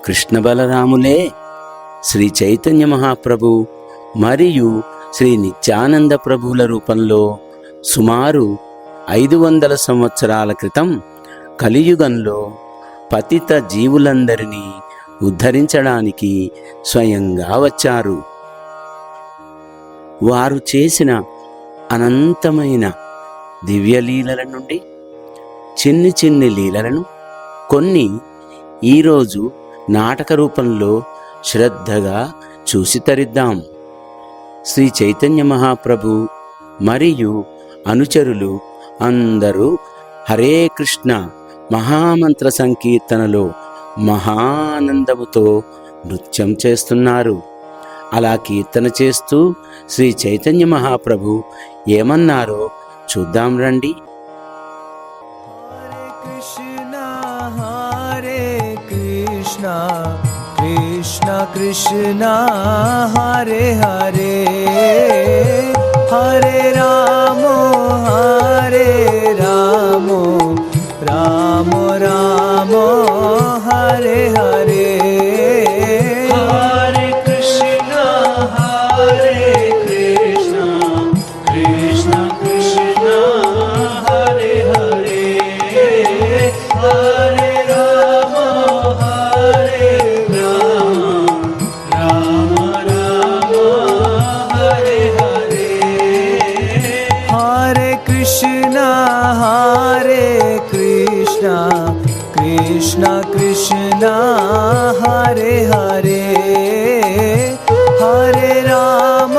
కృష్ణ బలరాములే శ్రీ చైతన్య మహాప్రభు మరియు శ్రీ నిత్యానంద ప్రభువుల రూపంలో సుమారు 500 సంవత్సరాల క్రితం కలియుగంలో పతిత జీవులందరినీ ఉద్ధరించడానికి స్వయంగా వచ్చారు. వారు చేసిన అనంతమైన దివ్యలీలల నుండి చిన్ని చిన్ని లీలలను కొన్ని ఈరోజు నాటక రూపంలో శ్రద్ధగా చూసి తరిద్దాం. శ్రీ చైతన్య మహాప్రభు మరియు అనుచరులు అందరూ హరే కృష్ణ మహామంత్ర సంకీర్తనలో మహానందముతో నృత్యం చేస్తున్నారు. అలా కీర్తన చేస్తూ శ్రీ చైతన్య మహాప్రభు ఏమన్నారో చూద్దాం రండి. హరే కృష్ణ కృష్ణ కృష్ణ హరే హరే హరే రామ రామ రామ హరే హరే హరే కృష్ణ కృష్ణ కృష్ణ హరే హరే హరే రామ రామ రామ హరే హరే హరే కృష్ణ కృష్ణ కృష్ణ హరే హరే హరే రామ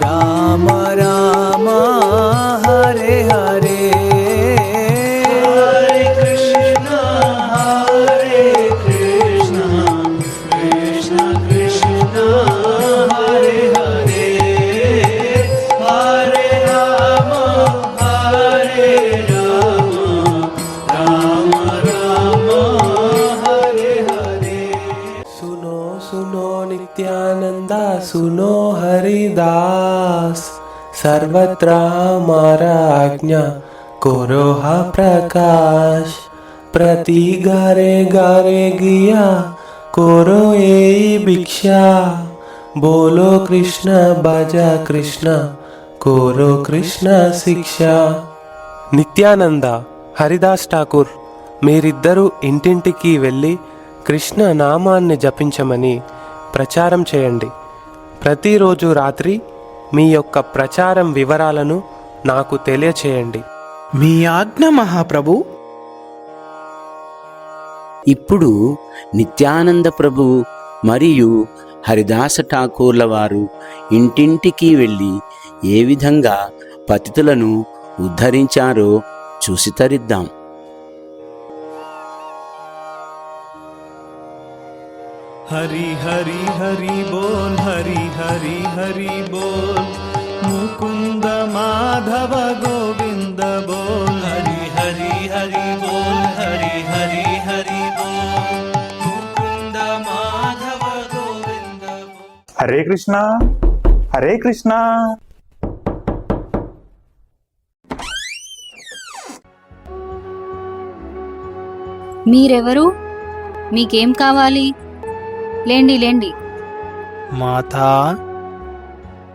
రామ రామ హరే హరే హరే కృష్ణ కృష్ణ కృష్ణ హరే హరే హరే రామ రామ హరే హరే सुनो सुनो नित्यानंदा सुनो हरिदास सर्वत्र हमारा आज्ञा करो हा प्रकाश प्रति घरे घरे गया करो ये भिक्षा बोलो कृष्ण भजा कृष्ण करो कृष्ण शिक्षा నిత్యానంద హరిదాస్ ఠాకూర్ మీరిద్దరూ ఇంటింటికి వెళ్ళి కృష్ణ నామాన్ని జపించమని ప్రచారం చేయండి. ప్రతిరోజు రాత్రి మీ యొక్క ప్రచారం వివరాలను నాకు తెలియచేయండి. మీ ఆజ్ఞ మహాప్రభు. ఇప్పుడు నిత్యానంద ప్రభు మరియు హరిదాస ఠాకూర్ల వారు ఇంటింటికి వెళ్ళి ఏ విధంగా పతితులను ఉద్ధరించారో చూసి తరిద్దాం. हरि हरि हरि बोल हरि हरि हरि बोल मुकुंद माधव गोविंद बोल हरि हरि हरि बोल हरि हरि हरि बोल मुकुंद माधव गोविंद बोल हरे कृष्णा हरे कृष्णा. మీరెవరు? మీకేం కావాలి? లేండి లేండి. మాతా,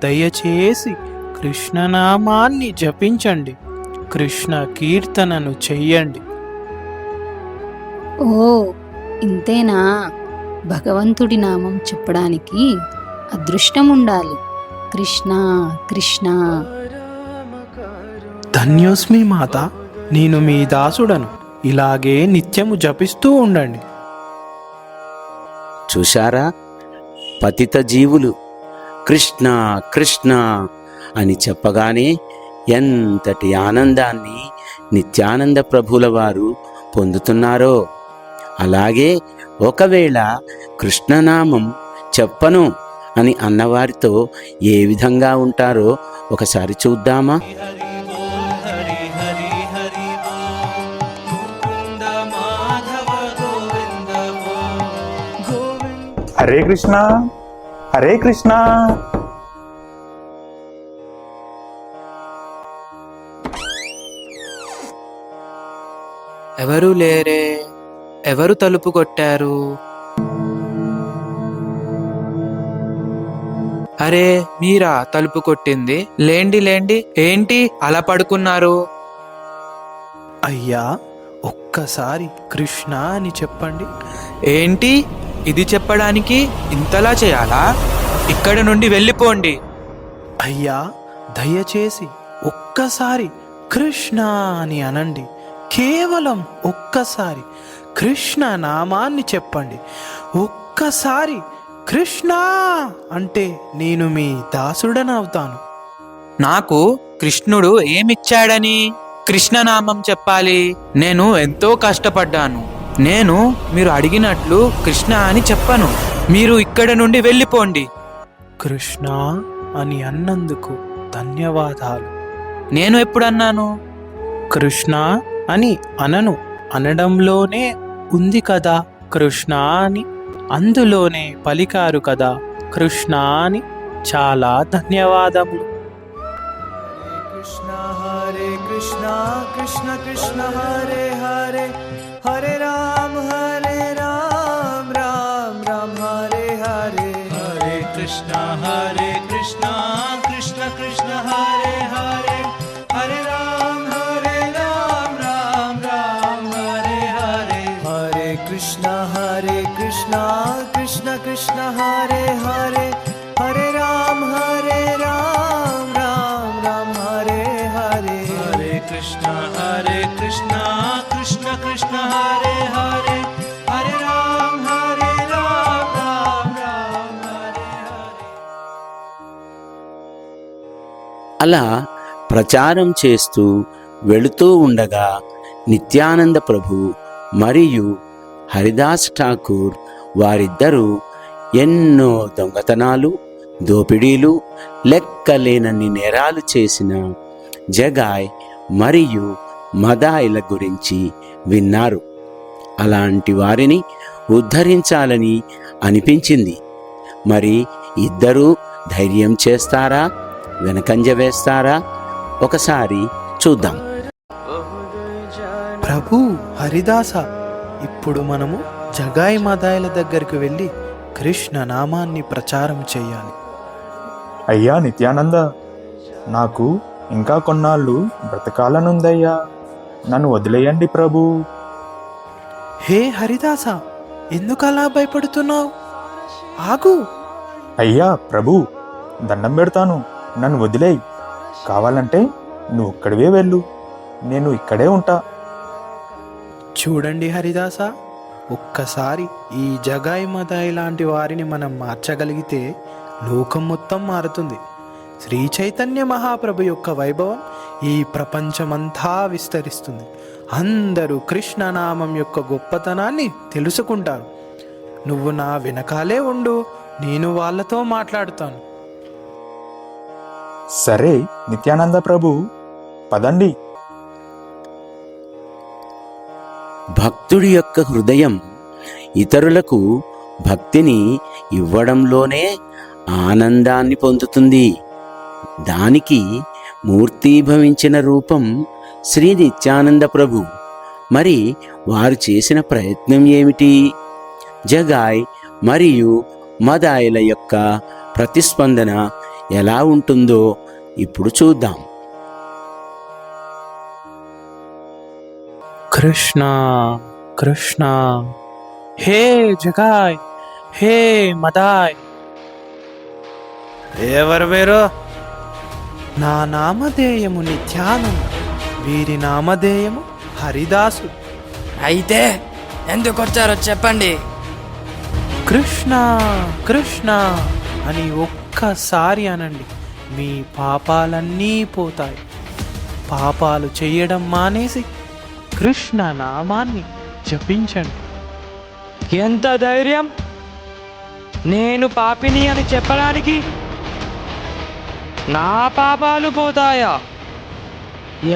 దయచేసి కృష్ణనామాన్ని జపించండి, కృష్ణ కీర్తనను చెయ్యండి. ఓ ఇంతేనా? భగవంతుడి నామం చెప్పడానికి అదృష్టం ఉండాలి. కృష్ణ కృష్ణ. ధన్యోస్మి మాత, నేను మీ దాసుడను. ఇలాగే నిత్యము జపిస్తూ ఉండండి. చూశారా? పతిత జీవులు కృష్ణ కృష్ణ అని చెప్పగానే ఎంతటి ఆనందాన్ని నిత్యానంద ప్రభుల వారు పొందుతున్నారో, అలాగే ఒకవేళ కృష్ణనామం చెప్పను అని అన్నవారితో ఏ విధంగా ఉంటారో ఒకసారి చూద్దామా? हरे कृष्णा हरे कृष्णा. ఎవరు లేరే? ఎవరు తలుపు కొట్టారు? అరే, మీరా తలుపు కొట్టింది? లేండి లేండి. ఏంటి అలా పడుకున్నారు? అయ్యా, ఒక్కసారి కృష్ణ అని చెప్పండి. ఏంటి ఇది చెప్పడానికి ఇంతలా చేయాలా? ఇక్కడ నుండి వెళ్ళిపోండి. అయ్యా, దయచేసి ఒక్కసారి కృష్ణ అని అనండి. కేవలం ఒక్కసారి కృష్ణ నామాన్ని చెప్పండి. ఒక్కసారి కృష్ణ అంటే నేను మీ దాసుడనవుతాను. నాకు కృష్ణుడు ఏమిచ్చాడని కృష్ణనామం చెప్పాలి? నేను ఎంతో కష్టపడ్డాను. నేను మీరు అడిగినట్లు కృష్ణ అని చెప్పను. మీరు ఇక్కడ నుండి వెళ్ళిపోండి. కృష్ణ అని అన్నందుకు ధన్యవాదాలు. నేను ఎప్పుడన్నాను? కృష్ణ అని అనను, అనడంలోనే ఉంది కదా కృష్ణ అని, అందులోనే పలికారు కదా కృష్ణ అని. చాలా ధన్యవాదములు. कृष्ण हरे कृष्ण कृष्ण कृष्ण हरे हरे हरे राम राम राम हरे हरे हरे कृष्ण कृष्ण कृष्ण हरे हरे हरे राम राम राम हरे हरे हरे कृष्ण कृष्ण कृष्ण हरे हरे हरे राम राम राम हरे हरे हरे कृष्ण कृष्ण कृष्ण हरे हरे हरे राम राम राम हरे हरे. అలా ప్రచారం చేస్తూ వెళుతూ ఉండగా నిత్యానంద ప్రభు మరియు హరిదాస్ ఠాకూర్ వారిద్దరూ ఎన్నో దొంగతనాలు, దోపిడీలు, లెక్కలేనన్ని నేరాలు చేసిన జగాయ్ మరియు మదాయిల గురించి విన్నారు. అలాంటి వారిని ఉద్ధరించాలని అనిపించింది. మరి ఇద్దరూ ధైర్యం చేస్తారా, వెనకంజ వేస్తారా? ఒకసారి చూద్దాం. ప్రభు హరిదాస, ఇప్పుడు మనము జగాయి మదాయిల దగ్గరికి వెళ్ళి కృష్ణ నామాన్ని ప్రచారం చేయాలి. అయ్యా నిత్యానంద, నాకు ఇంకా కొన్నాళ్ళు బ్రతకాలనుందయ్యా, నన్ను వదిలేయండి ప్రభు. హే హరిదాస, ఎందుకలా భయపడుతున్నావు? ఆగు. అయ్యా ప్రభు, దండం పెడతాను, నన్ను వదిలేయి. కావాలంటే నువ్వు ఇక్కడివే వెళ్ళు, నేను ఇక్కడే ఉంటా. చూడండి హరిదాస, ఒక్కసారి ఈ జగాయి మదాయి లాంటి వారిని మనం మార్చగలిగితే లోకం మొత్తం మారుతుంది. శ్రీ చైతన్య మహాప్రభు యొక్క వైభవం ఈ ప్రపంచమంతా విస్తరిస్తుంది. అందరూ కృష్ణనామం యొక్క గొప్పతనాన్ని తెలుసుకుంటారు. నువ్వు నా వెనకాలే ఉండు, నేను వాళ్ళతో మాట్లాడుతాను. సరే నిత్యానంద ప్రభు, పదండి. భక్తుడి యొక్క హృదయం ఇతరులకు భక్తిని ఇవ్వడంలోనే ఆనందాన్ని పొందుతుంది. దానికి మూర్తీభవించిన రూపం శ్రీ నిత్యానంద ప్రభు. మరి వారు చేసిన ప్రయత్నం ఏమిటి? జగాయ్ మరియు మదాయిల యొక్క ప్రతిస్పందన ఎలా ఉంటుందో ఇప్పుడు చూద్దాం. కృష్ణ కృష్ణ, హే జగాయ్, హే మదాయ్. ఎవరు మీరు? నా నామధేయము నిత్యానంద, వీరి నామధేయము హరిదాసు. అయితే ఎందుకు వచ్చారో చెప్పండి. కృష్ణ కృష్ణ అని ఒక్కసారి అనండి, మీ పాపాలన్నీ పోతాయి. పాపాలు చేయడం మానేసి కృష్ణ నామాన్ని జపించండి. ఎంత ధైర్యం నేను పాపిని అని చెప్పడానికి? నా పాపాలు పోతాయా?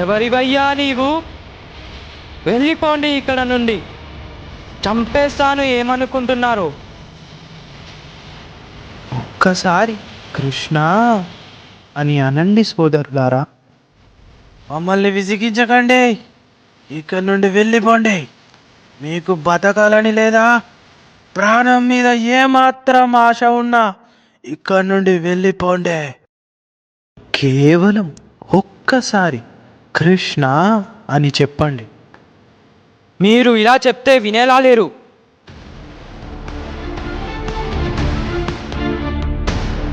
ఎవరివయ్యా నీవు? వెళ్ళిపోండి ఇక్కడ నుండి, చంపేస్తాను. ఏమనుకుంటున్నారు? ఒక్కసారి కృష్ణ అని అనండి సోదరులారా. మమ్మల్ని విసిగించకండి, ఇక్కడ నుండి వెళ్ళిపోండి. మీకు బతకాలని లేదా? ప్రాణం మీద ఏమాత్రం ఆశ ఉన్నా ఇక్కడ నుండి వెళ్ళిపోండి. కేవలం ఒక్కసారి కృష్ణ అని చెప్పండి. మీరు ఇలా చెప్తే వినేలా లేరు.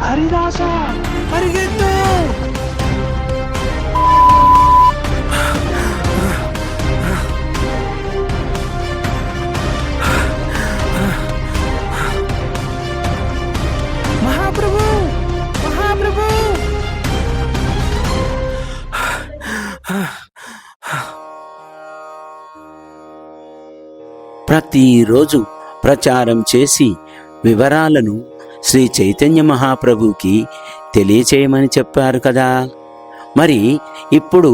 హరిదాస, పరిగెత్తు! మహాప్రభు, మహాప్రభు! ప్రతిరోజు ప్రచారం చేసి వివరాలను శ్రీ చైతన్య మహాప్రభుకి తెలియచేయమని చెప్పారు కదా. మరి ఇప్పుడు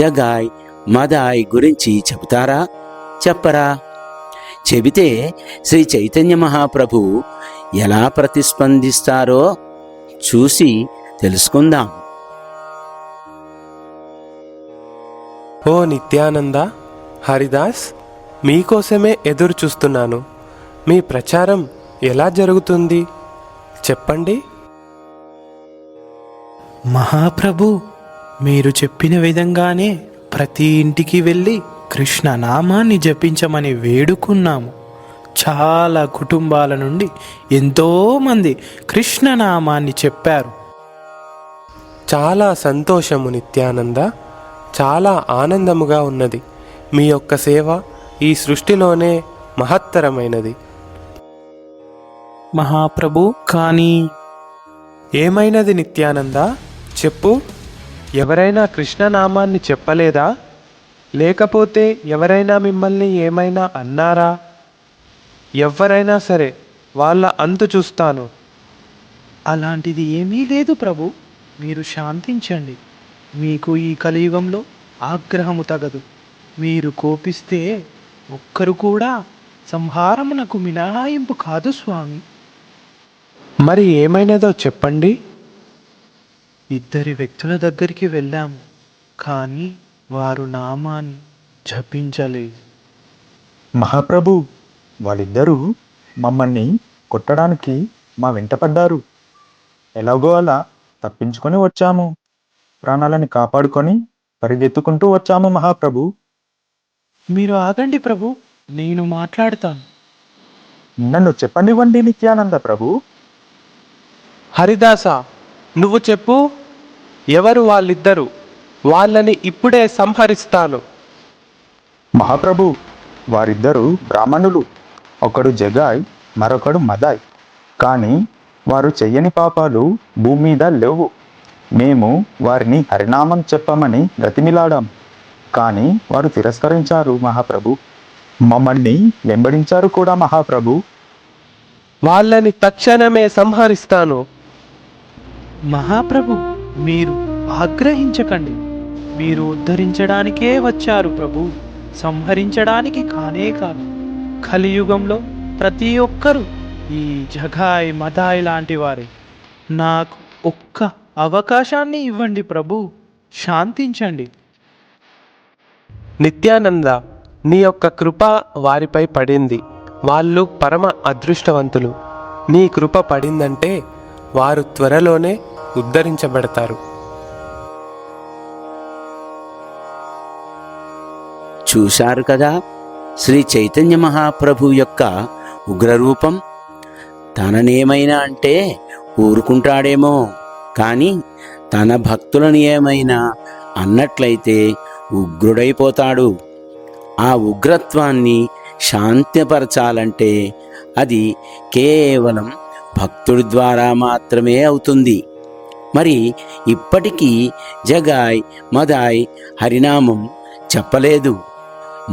జగాయ్ మదాయ్ గురించి చెబుతారా, చెప్పరా? చెబితే శ్రీ చైతన్య మహాప్రభు ఎలా ప్రతిస్పందిస్తారో చూసి తెలుసుకుందాం. ఓ నిత్యానంద, హరిదాస్, మీకోసమే ఎదురు చూస్తున్నాను. మీ ప్రచారం ఎలా జరుగుతుంది చెప్పండి. మహాప్రభు, మీరు చెప్పిన విధంగానే ప్రతి ఇంటికి వెళ్ళి కృష్ణ నామాన్ని జపించమని వేడుకున్నాము. చాలా కుటుంబాల నుండి ఎంతోమంది కృష్ణ నామాన్ని చెప్పారు. చాలా సంతోషము నిత్యానంద, చాలా ఆనందముగా ఉన్నది. మీ యొక్క సేవ ఈ సృష్టిలోనే మహత్తరమైనది. మహాప్రభు, కానీ ఏమైనది నిత్యానంద, చెప్పు. ఎవరైనా కృష్ణనామాన్ని చెప్పలేదా? లేకపోతే ఎవరైనా మిమ్మల్ని ఏమైనా అన్నారా? ఎవరైనా సరే, వాళ్ళ అంతు చూస్తాను. అలాంటిది ఏమీ లేదు ప్రభు. మీరు శాంతించండి. మీకు ఈ కలియుగంలో ఆగ్రహము తగదు. మీరు కోపిస్తే ఒక్కరు కూడా సంహారమునకు మినహాయింపు కాదు స్వామి. మరి ఏమైనదో చెప్పండి. ఇద్దరి వ్యక్తుల దగ్గరికి వెళ్ళాము, కానీ వారు నామాన్ని జపించలేదు. మహాప్రభు, వాళ్ళిద్దరూ మమ్మల్ని కొట్టడానికి మా వెంట పడ్డారు. ఎలాగో అలా తప్పించుకొని వచ్చాము. ప్రాణాలని కాపాడుకొని పరిగెత్తుకుంటూ వచ్చాము మహాప్రభు. మీరు ఆగండి ప్రభు, నేను మాట్లాడతాను. నన్ను చెప్పనివ్వండి నిత్యానంద ప్రభు. హరిదాస, నువ్వు చెప్పు. ఎవరు వాళ్ళిద్దరు? వాళ్ళని ఇప్పుడే సంహరిస్తాను. మహాప్రభు, వారిద్దరూ బ్రాహ్మణులు. ఒకడు జగాయ్, మరొకడు మదాయ్. కానీ వారు చెయ్యని పాపాలు భూమి మీద లేవు. మేము వారిని హరినామం చెప్పమని బ్రతిమిలాడాం, కానీ వారు తిరస్కరించారు మహాప్రభు. మమ్మల్ని వెంబడించారు కూడా మహాప్రభు. వాళ్ళని తక్షణమే సంహరిస్తాను. మహాప్రభు, మీరు ఆగ్రహించకండి. మీరు ఉద్ధరించడానికే వచ్చారు ప్రభు, సంహరించడానికి కానే కాదు. కలియుగంలో ప్రతి ఒక్కరూ ఈ జగాయ్ మదాయ్ లాంటి వారే. నాకు ఒక్క అవకాశాన్ని ఇవ్వండి ప్రభు, శాంతించండి. నిత్యానంద, నీ యొక్క కృప వారిపై పడింది. వాళ్ళు పరమ అదృష్టవంతులు. నీ కృప పడిందంటే వారు త్వరలోనే ఉద్ధరించబడతారు. చూశారు కదా శ్రీ చైతన్య మహాప్రభు యొక్క ఉగ్రరూపం. తననేమైనా అంటే ఊరుకుంటాడేమో, కానీ తన భక్తులను ఏమైనా అన్నట్లయితే ఉగ్రుడైపోతాడు. ఆ ఉగ్రత్వాన్ని శాంతిపరచాలంటే అది కేవలం భక్తుడి ద్వారా మాత్రమే అవుతుంది. మరి ఇప్పటికీ జగాయ్ మదాయ్ హరినామం చెప్పలేదు.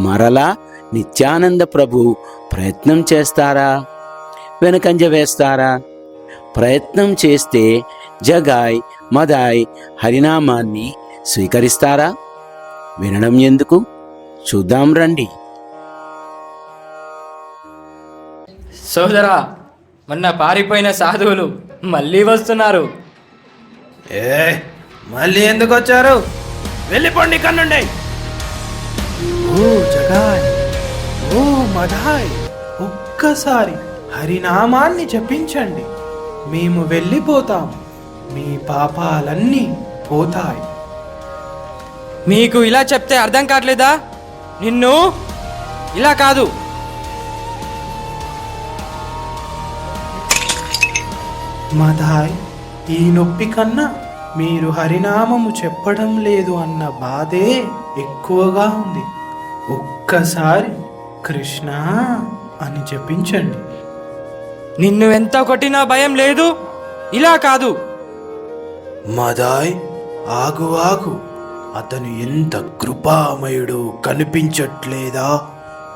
మరలా నిత్యానంద ప్రభు ప్రయత్నం చేస్తారా, వెనకంజ వేస్తారా? ప్రయత్నం చేస్తే జగాయ్ మదాయ్ హరినామాన్ని స్వీకరిస్తారా? వినడం ఎందుకు, చూద్దాం రండి. సోదరా, మొన్న పారిపోయిన సాధువులు మళ్ళీ వస్తున్నారు. మళ్ళీ ఎందుకు వచ్చారు? వెళ్ళిపోండి ఇక్కడ నుండి. ఓ జగాయ్, ఓ మధాయ్, ఒక్కసారి హరినామాన్ని జపించండి. మేము వెళ్ళిపోతాం. మీ పాపాలన్నీ పోతాయి. మీకు ఇలా చెప్తే అర్థం కావట్లేదా? నిన్ను ఇలా కాదు. మధాయ్, ఈ నొప్పి కన్నా మీరు హరినామము చెప్పడం లేదు అన్న బాధే ఎక్కువగా ఉంది. ఒక్కసారి కృష్ణ అని జపించండి. నిన్ను ఎంత కొట్టినా భయం లేదు. ఇలా కాదు. మదాయ్, ఆగు ఆగు. అతను ఎంత కృపామయుడు కనిపించట్లేదా?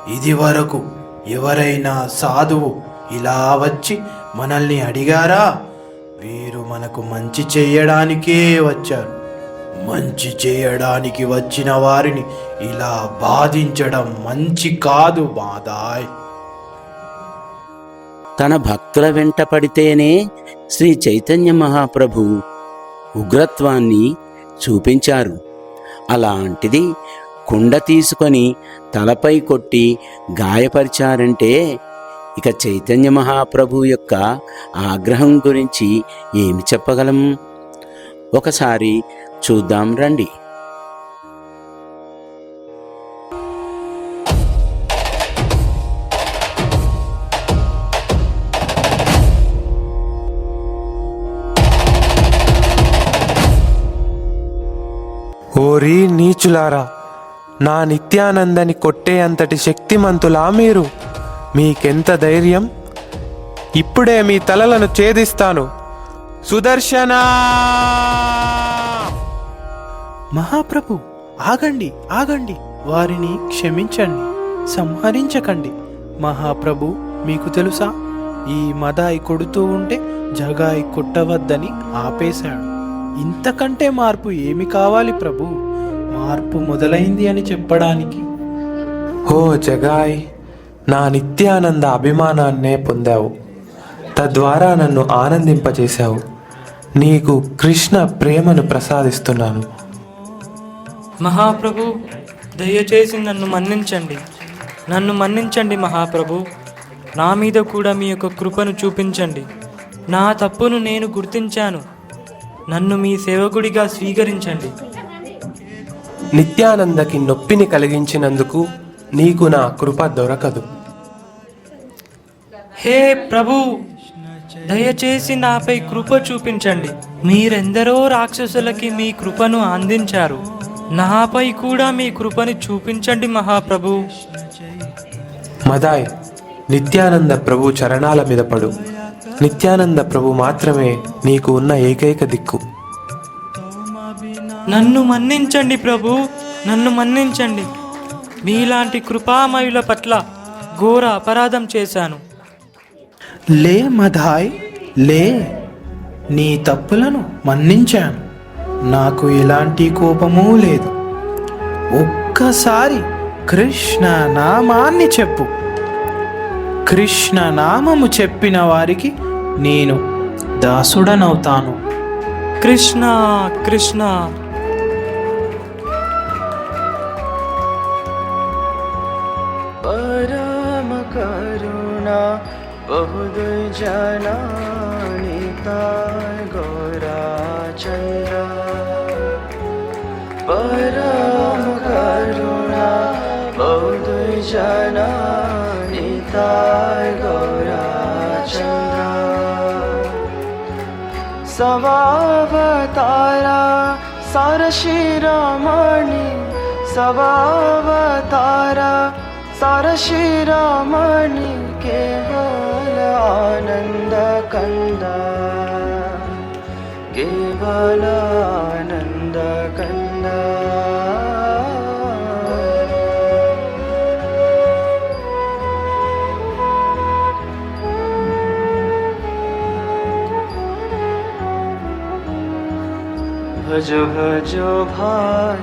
ఇది వరకు ఎవరైనా సాధువు ఇలా వచ్చి మనల్ని అడిగారా? వీరు మనకు మంచి చేయడానికే వచ్చారు. మంచి చేయడానికి వచ్చిన వారిని ఇలా బాధించడం మంచి కాదు మాదాయ్. తన భక్తుల వెంట పడితేనే శ్రీ చైతన్య మహాప్రభు ఉగ్రత్వాన్ని చూపించారు. అలాంటిది కుండ తీసుకొని తలపై కొట్టి గాయపరిచారంటే ఇక చైతన్య మహాప్రభు యొక్క ఆగ్రహం గురించి ఏమి చెప్పగలం? ఒకసారి చూద్దాం రండి. ఓరి నీచులారా, నా నిత్యానందని కొట్టే అంతటి శక్తిమంతులా మీరు? మీకెంత ధైర్యం! ఇప్పుడే మీ తలలను ఛేదిస్తాను. సుదర్శనా! మహాప్రభు, ఆగండి ఆగండి. వారిని క్షమించండి, సంహరించకండి. మహాప్రభు, మీకు తెలుసా, ఈ మదాయి కొడుతూ ఉంటే జగాయి కొట్టవద్దని ఆపేశాడు. ఇంతకంటే మార్పు ఏమి కావాలి ప్రభు? మార్పు మొదలైంది అని చెప్పడానికి. ఓ జగాయ్, నా నిత్యానంద అభిమానాన్నే పొందావు. తద్వారా నన్ను ఆనందింపచేశావు. నీకు కృష్ణ ప్రేమను ప్రసాదిస్తున్నాను. మహాప్రభు, దయచేసి నన్ను మన్నించండి. నన్ను మన్నించండి మహాప్రభు. నా మీద కూడా మీ యొక్క కృపను చూపించండి. నా తప్పును నేను గుర్తించాను. నన్ను మీ సేవకుడిగా స్వీకరించండి. నిత్యానందకి నొప్పిని కలిగించినందుకు నీకు నా కృప దొరకదు. హే ప్రభు, దయచేసి నాపై కృప చూపించండి. మీరెందరో రాక్షసులకి మీ కృపను అందించారు. నాపై కూడా మీ కృపని చూపించండి మహాప్రభు. మదాయ్, నిత్యానంద ప్రభు చరణాల మీద పడు. నిత్యానంద ప్రభు మాత్రమే నీకు ఉన్న ఏకైక దిక్కు. నన్ను మన్నించండి ప్రభు, నన్ను మన్నించండి. మీలాంటి కృపామయుల పట్ల ఘోర అపరాధం చేశాను. లే మదాయ్, లే. నీ తప్పులను మన్నించాను. నాకు ఎలాంటి కోపమూ లేదు. ఒక్కసారి కృష్ణ నామాన్ని చెప్పు. కృష్ణ నామము చెప్పిన వారికి నేను దాసుడనవుతాను. కృష్ణ కృష్ణ. परम करुणा बहुत जनानिता गौरा चंद्र। परम करुणा बहुत जनानिता गौरा चंद्र। सवावतारा सार शिरोमणि सवावतारा सार शिरोमणि केवल आनंद कंद केवल आनंद कंद। भजो भजो भाई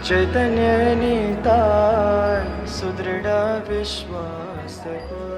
चैतन्य निताय सुदृढ़ विश्वास को।